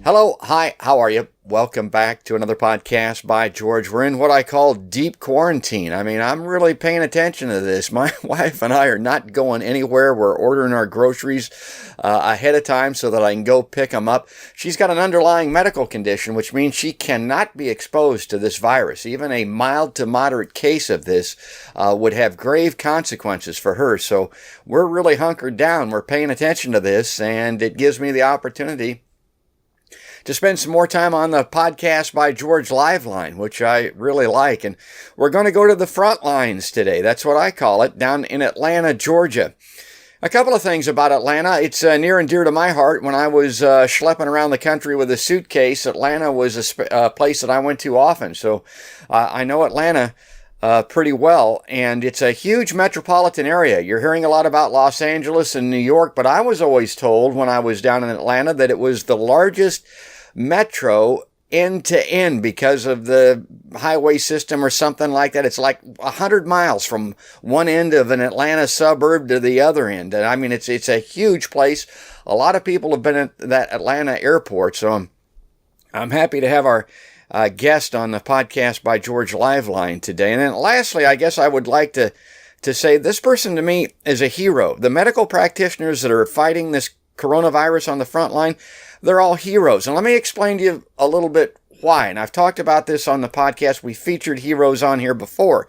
Hello, hi, how are you? Welcome back to another podcast by George. We're in what I call deep quarantine. I mean, I'm really paying attention to this. My wife and I are not going anywhere. We're ordering our groceries ahead of time so that I can go pick them up. She's got an underlying medical condition, which means she cannot be exposed to this virus. Even a mild to moderate case of this would have grave consequences for her. So we're really hunkered down. We're paying attention to this, and it gives me the opportunity to spend some more time on the podcast by George Liveline, which I really like. And we're going to go to the front lines today. That's what I call it, down in Atlanta, Georgia. A couple of things about Atlanta. It's near and dear to my heart. When I was schlepping around the country with a suitcase, Atlanta was a place that I went to often. So I know Atlanta pretty well, and it's a huge metropolitan area. You're hearing a lot about Los Angeles and New York, but I was always told when I was down in Atlanta that it was the largest metro end to end because of the highway system or something like that. It's like 100 miles from one end of an Atlanta suburb to the other end. And I mean, it's a huge place. A lot of people have been at that Atlanta airport. So I'm happy to have our guest on the podcast by George Liveline today. And then lastly, I guess I would like to say this person to me is a hero. The medical practitioners that are fighting this coronavirus on the front line, they're all heroes. And let me explain to you a little bit why. And I've talked about this on the podcast. We featured heroes on here before.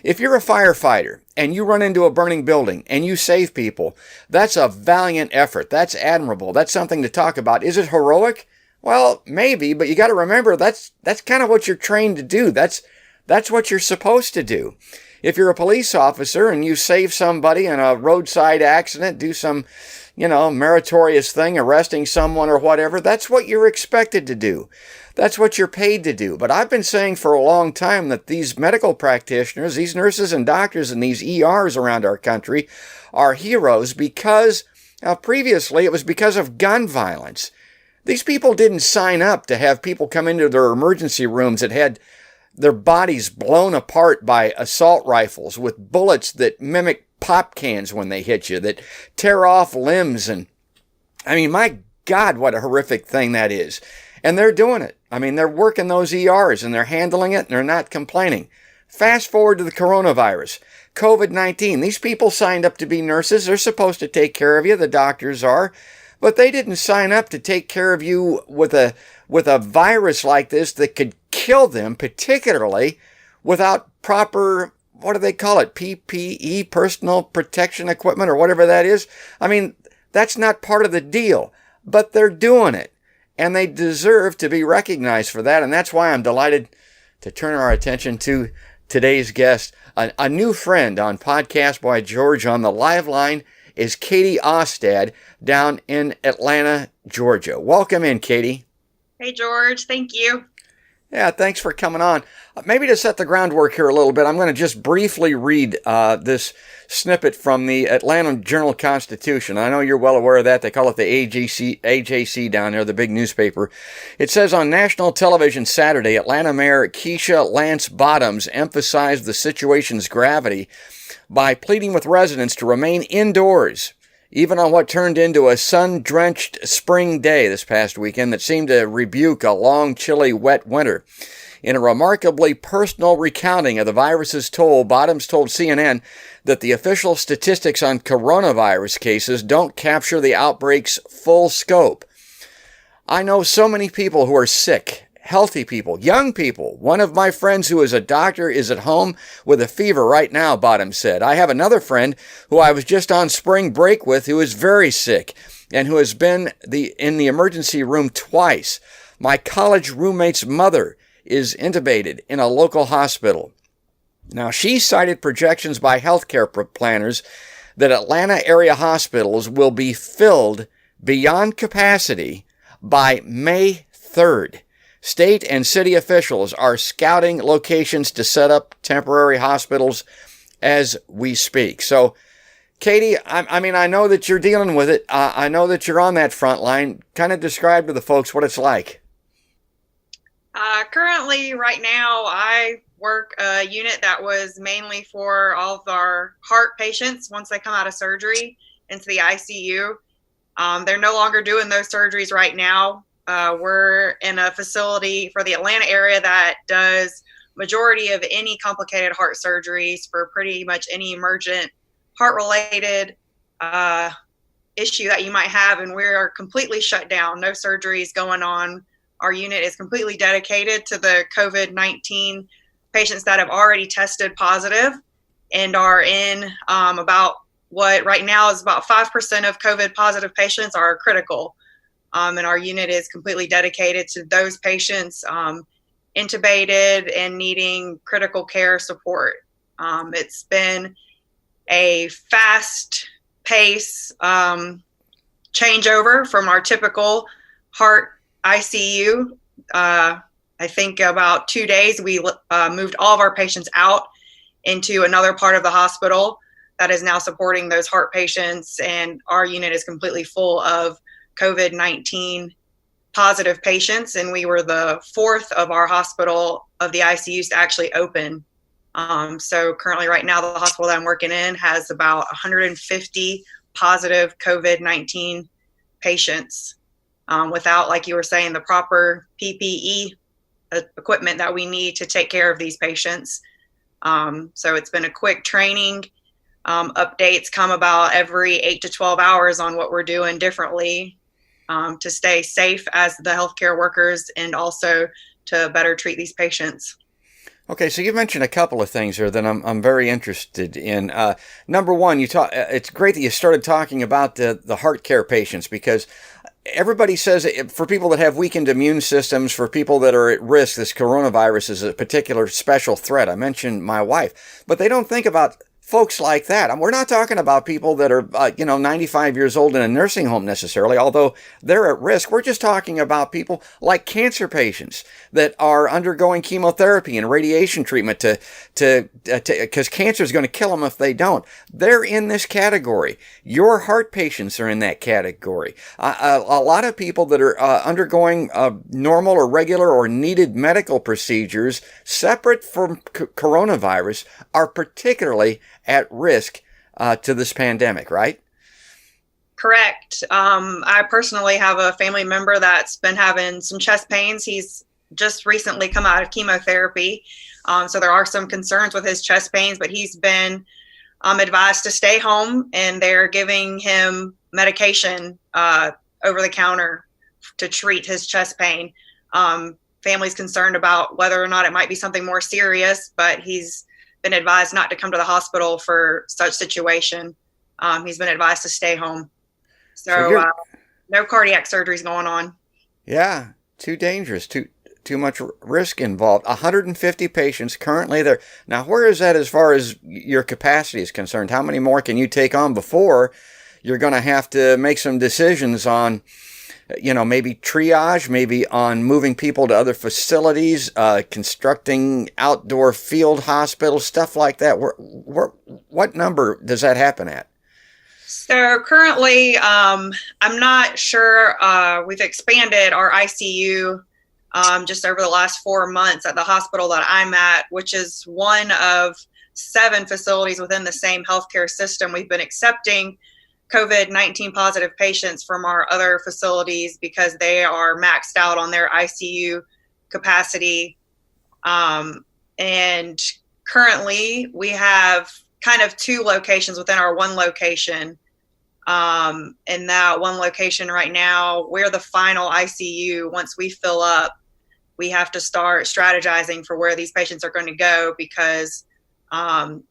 If you're a firefighter and you run into a burning building and you save people, that's a valiant effort. That's admirable. That's something to talk about. Is it heroic? Well, maybe, but you got to remember that's kind of what you're trained to do. That's what you're supposed to do. If you're a police officer and you save somebody in a roadside accident, do some, meritorious thing, arresting someone or whatever, that's what you're expected to do. That's what you're paid to do. But I've been saying for a long time that these medical practitioners, these nurses and doctors in these ERs around our country are heroes because previously it was because of gun violence. These people didn't sign up to have people come into their emergency rooms that had their bodies blown apart by assault rifles with bullets that mimic pop cans when they hit you, that tear off limbs. And I mean, my God, what a horrific thing that is. And they're doing it. I mean, they're working those ERs and they're handling it and they're not complaining. Fast forward to the coronavirus, COVID-19. These people signed up to be nurses. They're supposed to take care of you. The doctors are. But they didn't sign up to take care of you with a virus like this that could kill them, particularly without proper, what do they call it, PPE, personal protection equipment, or whatever that is. I mean, that's not part of the deal, but they're doing it, and they deserve to be recognized for that, and that's why I'm delighted to turn our attention to today's guest, a new friend on Podcast by George on the live line is Katie Ostad down in Atlanta, Georgia. Welcome in, Katie. Hey, George. Thank you. Yeah, thanks for coming on. Maybe to set the groundwork here a little bit, I'm going to just briefly read this snippet from the Atlanta Journal-Constitution. I know you're well aware of that. They call it the AJC down there, the big newspaper. It says on national television Saturday, Atlanta Mayor Keisha Lance Bottoms emphasized the situation's gravity by pleading with residents to remain indoors, even on what turned into a sun-drenched spring day this past weekend that seemed to rebuke a long, chilly, wet winter. In a remarkably personal recounting of the virus's toll, Bottoms told CNN that the official statistics on coronavirus cases don't capture the outbreak's full scope. I know so many people who are sick, healthy people, young people. One of my friends who is a doctor is at home with a fever right now, Bottoms said. I have another friend who I was just on spring break with who is very sick and who has been in the emergency room twice. My college roommate's mother is intubated in a local hospital. Now, she cited projections by healthcare planners that Atlanta area hospitals will be filled beyond capacity by May 3rd. State and city officials are scouting locations to set up temporary hospitals as we speak. So, Katie, I know that you're dealing with it. I know that you're on that front line. Kind of describe to the folks what it's like. Currently, right now, I work a unit that was mainly for all of our heart patients once they come out of surgery into the ICU. They're no longer doing those surgeries right now. We're in a facility for the Atlanta area that does majority of any complicated heart surgeries for pretty much any emergent heart-related issue that you might have, and we're completely shut down. No surgeries going on. Our unit is completely dedicated to the COVID-19 patients that have already tested positive and are in about what right now is about 5% of COVID positive patients are critical. And our unit is completely dedicated to those patients intubated and needing critical care support. It's been a fast pace changeover from our typical heart ICU. I think about 2 days, we moved all of our patients out into another part of the hospital that is now supporting those heart patients. And our unit is completely full of COVID-19 positive patients. And we were the fourth of our hospital of the ICUs to actually open. So currently right now, the hospital that I'm working in has about 150 positive COVID-19 patients without, like you were saying, the proper PPE equipment that we need to take care of these patients. So it's been a quick training. Updates come about every 8 to 12 hours on what we're doing differently to stay safe as the healthcare workers and also to better treat these patients. Okay, so you mentioned a couple of things here that I'm very interested in. Number one, it's great that you started talking about the heart care patients, because everybody says for people that have weakened immune systems, for people that are at risk, this coronavirus is a particular special threat. I mentioned my wife, but they don't think about folks like that. And we're not talking about people that are, 95 years old in a nursing home necessarily, although they're at risk. We're just talking about people like cancer patients that are undergoing chemotherapy and radiation treatment because cancer is going to kill them if they don't. They're in this category. Your heart patients are in that category. A lot of people that are undergoing normal or regular or needed medical procedures separate from coronavirus are particularly at risk to this pandemic, right? Correct. I personally have a family member that's been having some chest pains. He's just recently come out of chemotherapy. So there are some concerns with his chest pains, but he's been advised to stay home, and they're giving him medication over the counter to treat his chest pain. Family's concerned about whether or not it might be something more serious, but he's been advised not to come to the hospital for such situation. He's been advised to stay home. So no cardiac surgeries going on. Yeah, too dangerous, too much risk involved. 150 patients currently there. Now, where is that as far as your capacity is concerned? How many more can you take on before you're going to have to make some decisions on, maybe triage, maybe on moving people to other facilities, constructing outdoor field hospitals, stuff like that? What number does that happen at? So currently, I'm not sure. We've expanded our ICU just over the last 4 months at the hospital that I'm at, which is one of 7 facilities within the same healthcare system. We've been accepting COVID-19 positive patients from our other facilities because they are maxed out on their ICU capacity. And currently we have kind of 2 locations within our one location. In that one location right now, we're the final ICU. Once we fill up, we have to start strategizing for where these patients are going to go, because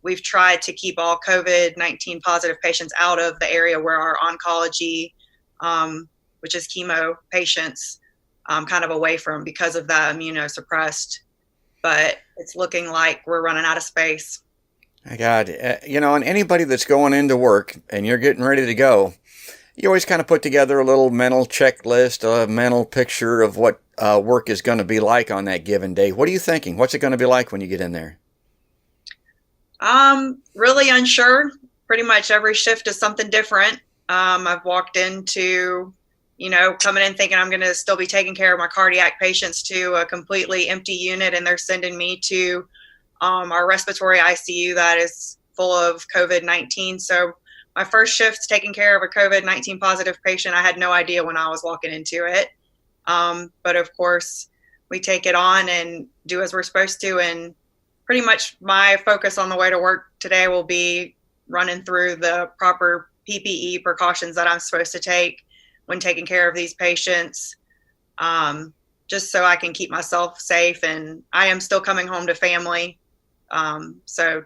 we've tried to keep all COVID-19 positive patients out of the area where our oncology, which is chemo patients, kind of away from because of that immunosuppressed. But it's looking like we're running out of space. My God, and anybody that's going into work and you're getting ready to go, you always kind of put together a little mental checklist, a mental picture of what work is going to be like on that given day. What are you thinking? What's it going to be like when you get in there? Really unsure. Pretty much every shift is something different. I've walked into, coming in thinking I'm going to still be taking care of my cardiac patients to a completely empty unit, and they're sending me to our respiratory ICU that is full of COVID-19. So my first shift's taking care of a COVID-19 positive patient. I had no idea when I was walking into it. But of course, we take it on and do as we're supposed to. And pretty much my focus on the way to work today will be running through the proper PPE precautions that I'm supposed to take when taking care of these patients, just so I can keep myself safe. And I am still coming home to family. So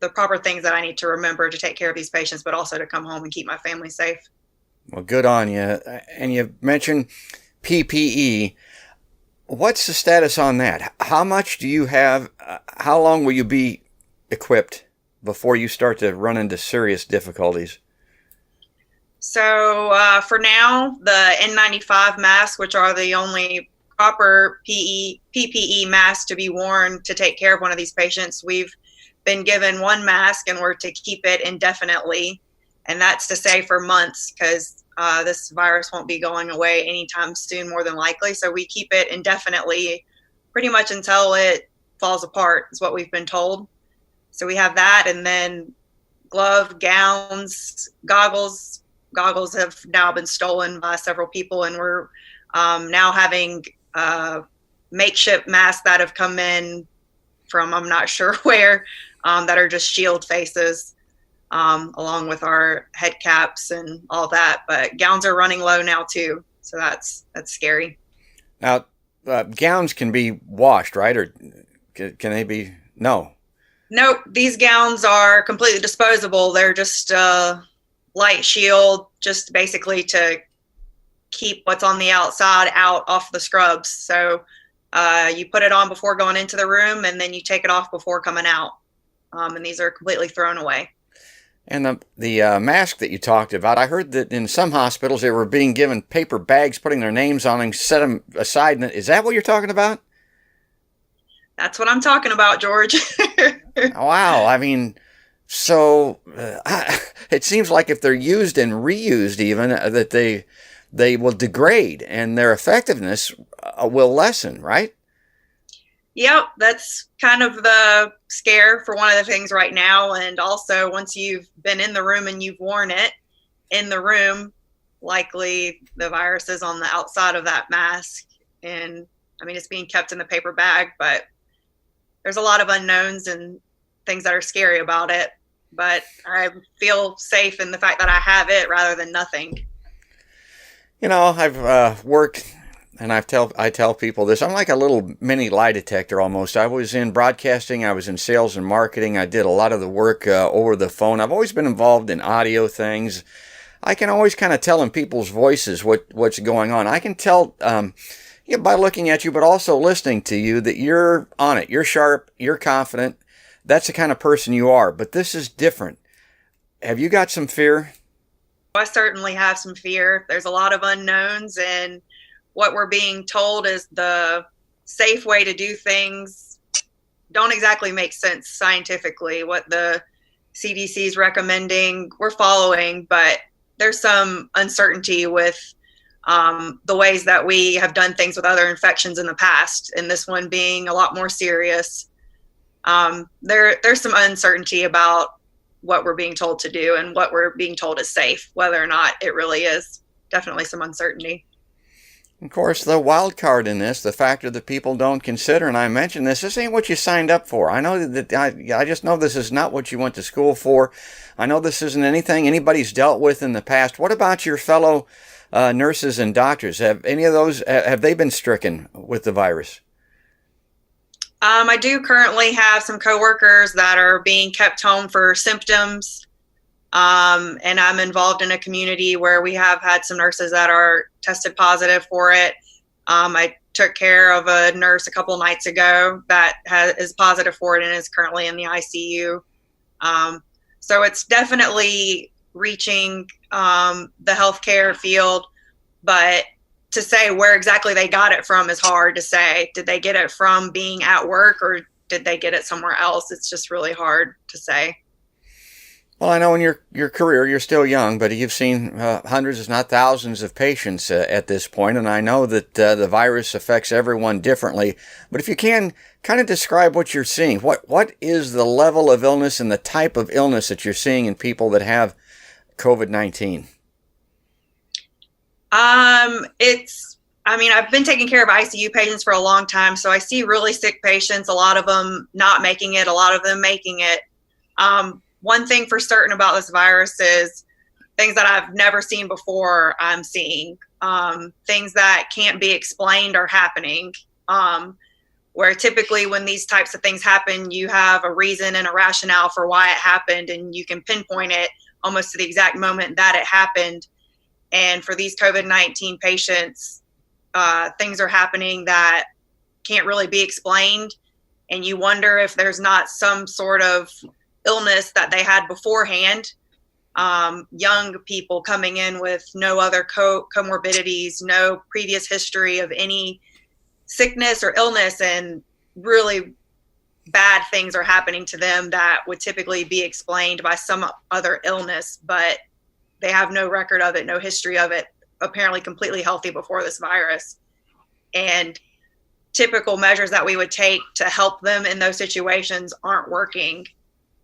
the proper things that I need to remember to take care of these patients, but also to come home and keep my family safe. Well, good on you. And you mentioned PPE. What's the status on that? How much do you have? How long will you be equipped before you start to run into serious difficulties? So for now, the N95 masks, which are the only proper PPE masks to be worn to take care of one of these patients, we've been given one mask and we're to keep it indefinitely. And that's to say for months, because this virus won't be going away anytime soon, more than likely. So we keep it indefinitely, pretty much until it falls apart, is what we've been told. So we have that, and then glove, gowns, goggles. Goggles have now been stolen by several people, and we're now having makeshift masks that have come in from I'm not sure where, that are just shield faces, along with our head caps and all that. But gowns are running low now too, so that's scary. Now, gowns can be washed, right? Or can they be? No. Nope, these gowns are completely disposable. They're just light shield, just basically to keep what's on the outside out off the scrubs. So you put it on before going into the room, and then you take it off before coming out. And these are completely thrown away. And the mask that you talked about, I heard that in some hospitals they were being given paper bags, putting their names on them, set them aside. Is that what you're talking about? That's what I'm talking about, George. Wow. I mean, so it seems like if they're used and reused even, that they will degrade and their effectiveness will lessen, right? Yep, that's kind of the scare for one of the things right now. And also, once you've been in the room and you've worn it in the room, likely the virus is on the outside of that mask. And I mean, it's being kept in the paper bag, but there's a lot of unknowns and things that are scary about it. But I feel safe in the fact that I have it rather than nothing. You know, I've worked, and I tell people this. I'm like a little mini lie detector almost. I was in broadcasting. I was in sales and marketing. I did a lot of the work over the phone. I've always been involved in audio things. I can always kind of tell in people's voices what's going on. I can tell by looking at you, but also listening to you, that you're on it. You're sharp. You're confident. That's the kind of person you are. But this is different. Have you got some fear? I certainly have some fear. There's a lot of unknowns, and what we're being told is the safe way to do things don't exactly make sense scientifically. What the CDC is recommending, we're following, but there's some uncertainty with the ways that we have done things with other infections in the past, and this one being a lot more serious. There's some uncertainty about what we're being told to do and what we're being told is safe, whether or not it really is. Definitely some uncertainty. Of course, the wild card in this, the factor that people don't consider, and I mentioned this ain't what you signed up for. I know that I just know this is not what you went to school for. I know this isn't anything anybody's dealt with in the past. What about your fellow nurses and doctors? Have any of those, have they been stricken with the virus? I do currently have some coworkers that are being kept home for symptoms. And I'm involved in a community where we have had some nurses that are tested positive for it. I took care of a nurse a couple of nights ago that is positive for it and is currently in the ICU. So it's definitely reaching the healthcare field, but to say where exactly they got it from is hard to say. Did they get it from being at work, or did they get it somewhere else? It's just really hard to say. Well, I know in your career, you're still young, but you've seen hundreds, if not thousands, of patients at this point, and I know that the virus affects everyone differently. But if you can kind of describe what you're seeing, what is the level of illness and the type of illness that you're seeing in people that have COVID-19? I mean, I've been taking care of ICU patients for a long time, so I see really sick patients, a lot of them not making it, a lot of them making it. One thing for certain about this virus is things that I've never seen before, I'm seeing. Things that can't be explained are happening. Where typically when these types of things happen, you have a reason and a rationale for why it happened, and you can pinpoint it almost to the exact moment that it happened. And for these COVID-19 patients, things are happening that can't really be explained. And you wonder if there's not some sort of illness that they had beforehand. Young people coming in with no other comorbidities, no previous history of any sickness or illness, and really bad things are happening to them that would typically be explained by some other illness, but they have no record of it, no history of it, apparently completely healthy before this virus. And typical measures that we would take to help them in those situations aren't working.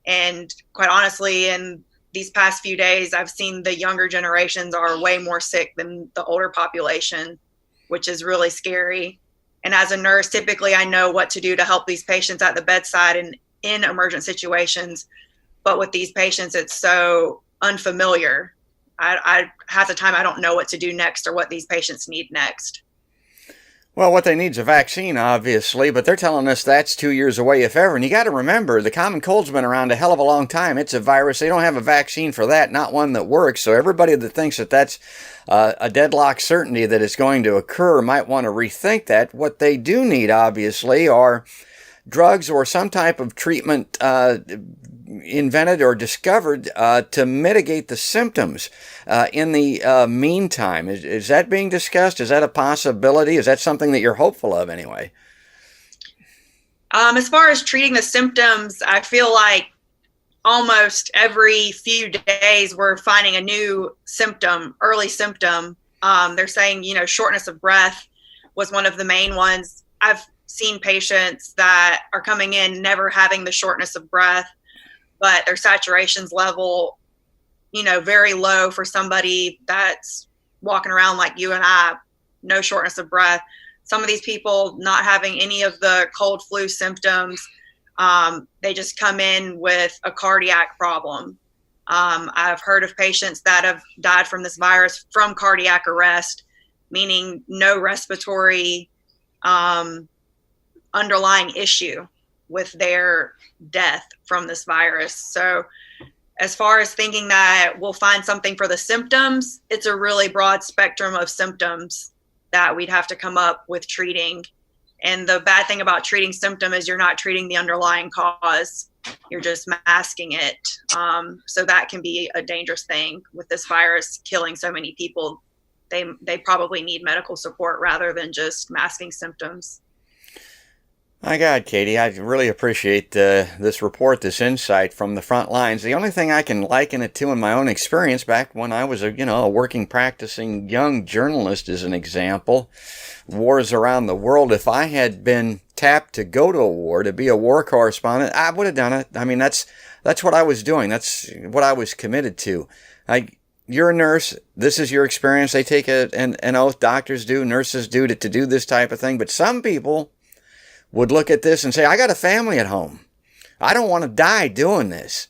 And quite honestly, in these past few days, I've seen the younger generations are way more sick than the older population, which is really scary. And as a nurse, typically I know what to do to help these patients at the bedside and in emergent situations. But with these patients, it's so unfamiliar. I half the time I don't know what to do next or what these patients need next. Well, what they need is a vaccine, obviously, but they're telling us that's 2 years away, if ever. And you got to remember, the common cold's been around a hell of a long time. It's a virus. They don't have a vaccine for that, not one that works. So everybody that thinks that that's a deadlock certainty that it's going to occur might want to rethink that. What they do need, obviously, are drugs or some type of treatment invented or discovered to mitigate the symptoms in the meantime. Is that being discussed? Is that a possibility? Is that something that you're hopeful of anyway? As far as treating the symptoms, I feel like almost every few days we're finding a new symptom, early symptom. They're saying, shortness of breath was one of the main ones. I've seen patients that are coming in never having the shortness of breath, but their saturations level, very low for somebody that's walking around like you and I, no shortness of breath. Some of these people not having any of the cold flu symptoms, they just come in with a cardiac problem. I've heard of patients that have died from this virus from cardiac arrest, meaning no respiratory underlying issue with their death from this virus. So as far as thinking that we'll find something for the symptoms, it's a really broad spectrum of symptoms that we'd have to come up with treating. And the bad thing about treating symptom is you're not treating the underlying cause. You're just masking it. So that can be a dangerous thing with this virus killing so many people. They probably need medical support rather than just masking symptoms. My God, Katie, I really appreciate this report, this insight from the front lines. The only thing I can liken it to in my own experience back when I was a working, practicing young journalist as an example, wars around the world. If I had been tapped to go to a war, to be a war correspondent, I would have done it. I mean, that's what I was doing. That's what I was committed to. You're a nurse. This is your experience. They take an oath. Doctors do, nurses do to do this type of thing. But some people would look at this and say, I got a family at home. I don't want to die doing this.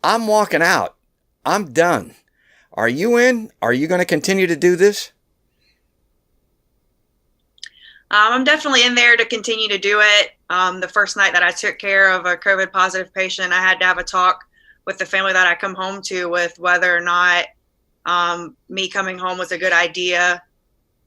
I'm walking out. I'm done. Are you in? Are you going to continue to do this? I'm definitely in there to continue to do it. The first night that I took care of a COVID positive patient, I had to have a talk with the family that I come home to with whether or not me coming home was a good idea.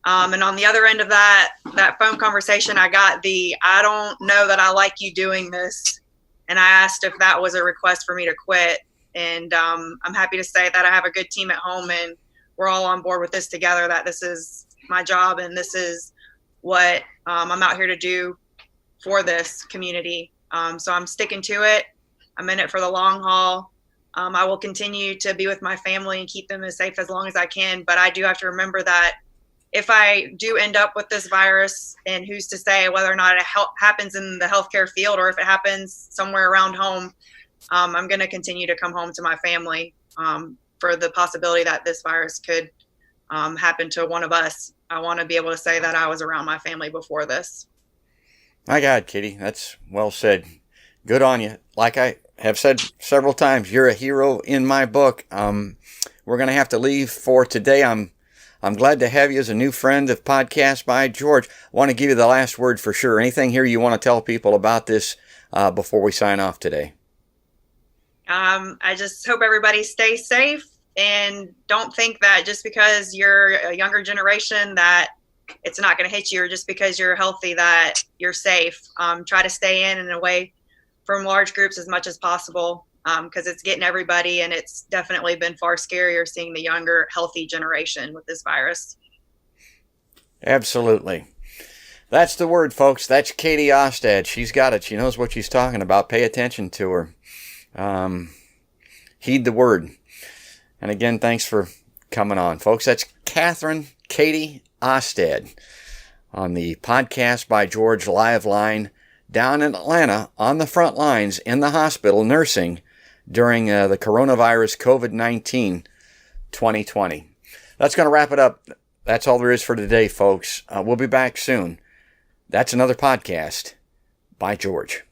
And on the other end of that phone conversation, I got I don't know that I like you doing this. And I asked if that was a request for me to quit. And I'm happy to say that I have a good team at home and we're all on board with this together, that this is my job and this is what I'm out here to do for this community. So I'm sticking to it. I'm in it for the long haul. I will continue to be with my family and keep them as safe as long as I can. But I do have to remember that if I do end up with this virus, and who's to say whether or not it happens in the healthcare field or if it happens somewhere around home, I'm going to continue to come home to my family for the possibility that this virus could happened to one of us, I want to be able to say that I was around my family before this. My God, Katie, that's well said. Good on you. Like I have said several times, you're a hero in my book. We're going to have to leave for today. I'm glad to have you as a new friend of Podcast by George. I want to give you the last word for sure. Anything here you want to tell people about this before we sign off today? I just hope everybody stays safe and don't think that just because you're a younger generation that it's not going to hit you, or just because you're healthy that you're safe. Try to stay in and away from large groups as much as possible, because it's getting everybody, and it's definitely been far scarier seeing the younger, healthy generation with this virus. Absolutely. That's the word, folks. That's Katie Ostad. She's got it. She knows what she's talking about. Pay attention to her. Heed the word. And again, thanks for coming on, folks. That's Katie Ostad on the Podcast by George live line down in Atlanta on the front lines in the hospital nursing during the coronavirus COVID-19 2020. That's going to wrap it up. That's all there is for today, folks. We'll be back soon. That's another podcast by George.